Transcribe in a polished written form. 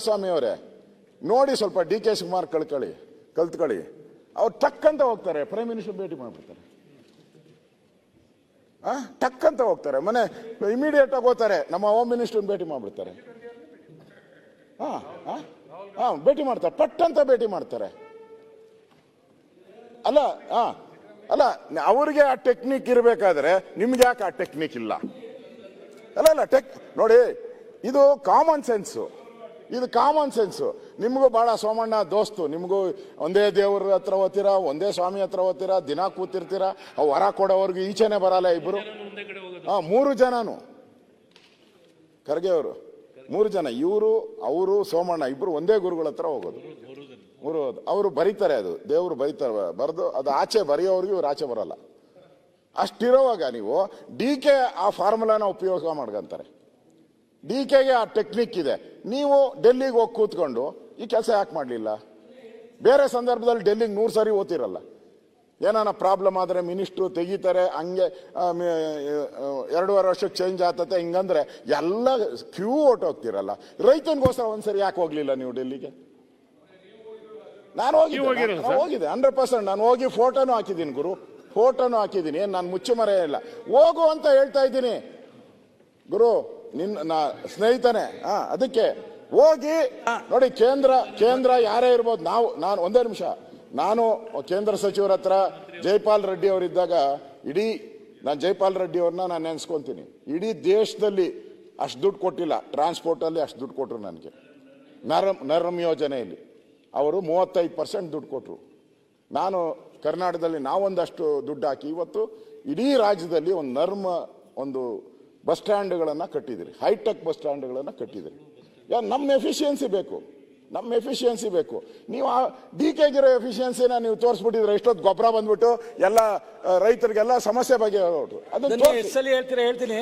ಸ್ವಾಮಿ ಅವರೇ, ನೋಡಿ ಸ್ವಲ್ಪ ಡಿ ಕೆ ಶಿವಕುಮಾರ್ ಕಲ್ತ್ಕೊಳ್ಳಿ. ಅವ್ರು ಟಕ್ ಅಂತ ಹೋಗ್ತಾರೆ, ಪ್ರೈಮ್ ಮಿನಿಸ್ಟರ್ ಭೇಟಿ ಮಾಡ್ಬಿಡ್ತಾರೆ. ಟಕ್ ಅಂತ ಹೋಗ್ತಾರೆ, ಮನೆ ಇಮಿಡಿಯೇಟ್ ಆಗಿ ಹೋಗ್ತಾರೆ, ನಮ್ಮ ಹೋಮ್ ಮಿನಿಸ್ಟರ್ ಭೇಟಿ ಮಾಡ್ಬಿಡ್ತಾರೆ. ಭೇಟಿ ಮಾಡ್ತಾರೆ, ಪಟ್ ಅಂತ ಭೇಟಿ ಮಾಡ್ತಾರೆ. ಅಲ್ಲ ಅವ್ರಿಗೆ ಆ ಟೆಕ್ನಿಕ್ ಇರಬೇಕಾದ್ರೆ ನಿಮ್ಗೆ ಯಾಕೆ ಆ ಟೆಕ್ನಿಕ್ ಇಲ್ಲ? ಅಲ್ಲ ನೋಡಿ, ಇದು ಕಾಮನ್ ಸೆನ್ಸು. ನಿಮಗೂ ಬಹಳ ಸೋಮಣ್ಣ ದೋಸ್ತು, ನಿಮಗೂ ಒಂದೇ ದೇವ್ರ ಹತ್ರ ಓದ್ತೀರಾ, ಒಂದೇ ಸ್ವಾಮಿ ಹತ್ರ ಓದ್ತೀರಾ, ದಿನ ಕೂತಿರ್ತೀರಾ. ಅವು ವರ ಕೊಡೋವರೆಗೂ ಈಚೆನೆ ಬರಲ್ಲ ಇಬ್ರು. 3 ಜನನು ಖರ್ಗೆ ಅವರು 3 ಜನ, ಅವರು ಸೋಮಣ್ಣ ಇಬ್ರು ಒಂದೇ ಗುರುಗಳ ಹತ್ರ ಹೋಗೋದು. ಅವರು ಬರೀತಾರೆ, ಅದು ದೇವರು ಬರೀತಾರೆ, ಬರೆದು ಅದು ಆಚೆ ಬರೆಯೋವ್ರಿಗೆ ಇವ್ರು ಆಚೆ ಬರಲ್ಲ. ಅಷ್ಟಿರೋವಾಗ ನೀವು ಡಿ ಕೆ ಆ ಫಾರ್ಮುಲಾನ ಉಪಯೋಗ ಮಾಡ್ಕೊಂತಾರೆ. ಡಿ ಕೆಗೆ ಆ ಟೆಕ್ನಿಕ್ ಇದೆ. ನೀವು ಡೆಲ್ಲಿಗೆ ಹೋಗಿ ಕೂತ್ಕೊಂಡು ಈ ಕೆಲಸ ಯಾಕೆ ಮಾಡಲಿಲ್ಲ? ಬೇರೆ ಸಂದರ್ಭದಲ್ಲಿ ಡೆಲ್ಲಿಗೆ 100 ಸಾರಿ ಓದ್ತಿರಲ್ಲ. ಏನಾನ ಪ್ರಾಬ್ಲಮ್ ಆದರೆ ಮಿನಿಸ್ಟ್ರು ತೆಗಿತಾರೆ, ಹಂಗೆ 2.5 ವರ್ಷಕ್ಕೆ ಚೇಂಜ್ ಆಗ್ತತೆ ಹಿಂಗಂದ್ರೆ ಎಲ್ಲ ಕ್ಯೂ ಹೊಟ್ಟೋಗ್ತಿರಲ್ಲ. ರೈತನಿಗೋಸ್ಕರ ಒಂದ್ಸರಿ ಯಾಕೆ ಹೋಗ್ಲಿಲ್ಲ ನೀವು ಡೆಲ್ಲಿಗೆ? ನಾನು ಹೋಗಿದೆ 100%. ನಾನು ಹೋಗಿ ಫೋಟೋನು ಹಾಕಿದ್ದೀನಿ ಫೋಟೋನು ಹಾಕಿದ್ದೀನಿ. ಏನು ನಾನು ಮುಚ್ಚುಮರೆ ಇಲ್ಲ, ಹೋಗು ಅಂತ ಹೇಳ್ತಾ ಇದ್ದೀನಿ ಗುರು, ನಾ ಸ್ನೇಹಿತನೇ. ಅದಕ್ಕೆ ಹೋಗಿ ನೋಡಿ, ಕೇಂದ್ರ ಯಾರೇ ಇರ್ಬೋದು. ನಾನು ಒಂದೇ ನಿಮಿಷ, ನಾನು ಕೇಂದ್ರ ಸಚಿವರ ಹತ್ರ ಜೈಪಾಲ್ ರೆಡ್ಡಿ ಅವರಿದ್ದಾಗ ನಾನು ಜೈಪಾಲ್ ರೆಡ್ಡಿ ಅವ್ರನ್ನ ನಾನು ನೆನೆಸ್ಕೊಂತೀನಿ. ಇಡೀ ದೇಶದಲ್ಲಿ ಅಷ್ಟು ದುಡ್ಡು ಕೊಟ್ಟಿಲ್ಲ, ಟ್ರಾನ್ಸ್ಪೋರ್ಟಲ್ಲಿ ಅಷ್ಟು ದುಡ್ಡು ಕೊಟ್ಟರು ನನಗೆ. ನರ್ಮ್ ಯೋಜನೆಯಲ್ಲಿ ಅವರು 35% ದುಡ್ಡು ಕೊಟ್ಟರು. ನಾನು ಕರ್ನಾಟಕದಲ್ಲಿ ನಾವೊಂದಷ್ಟು ದುಡ್ಡು ಹಾಕಿ ಇವತ್ತು ಇಡೀ ರಾಜ್ಯದಲ್ಲಿ ಒಂದು ಬಸ್ ಸ್ಟ್ಯಾಂಡ್ಗಳನ್ನು ಕಟ್ಟಿದಿರಿ, ಹೈಟೆಕ್ ಬಸ್ ಸ್ಟ್ಯಾಂಡ್ಗಳನ್ನು ಕಟ್ಟಿದಿರಿ. ನಮ್ಮ ಎಫಿಷಿಯನ್ಸಿ ಬೇಕು. ನೀವು ಡಿ ಕೆಗಿರೋ ಎಫಿಷಿಯನ್ಸಿನ ನೀವು ತೋರಿಸ್ಬಿಟ್ಟಿದ್ರೆ ಇಷ್ಟೊತ್ತು ಗೊಬ್ಬರ ಬಂದ್ಬಿಟ್ಟು ಎಲ್ಲ ರೈತರಿಗೆಲ್ಲ ಸಮಸ್ಯೆ ಬಗ್ಗೆ ಅದನ್ನ ಹೇಳ್ತೀನಿ.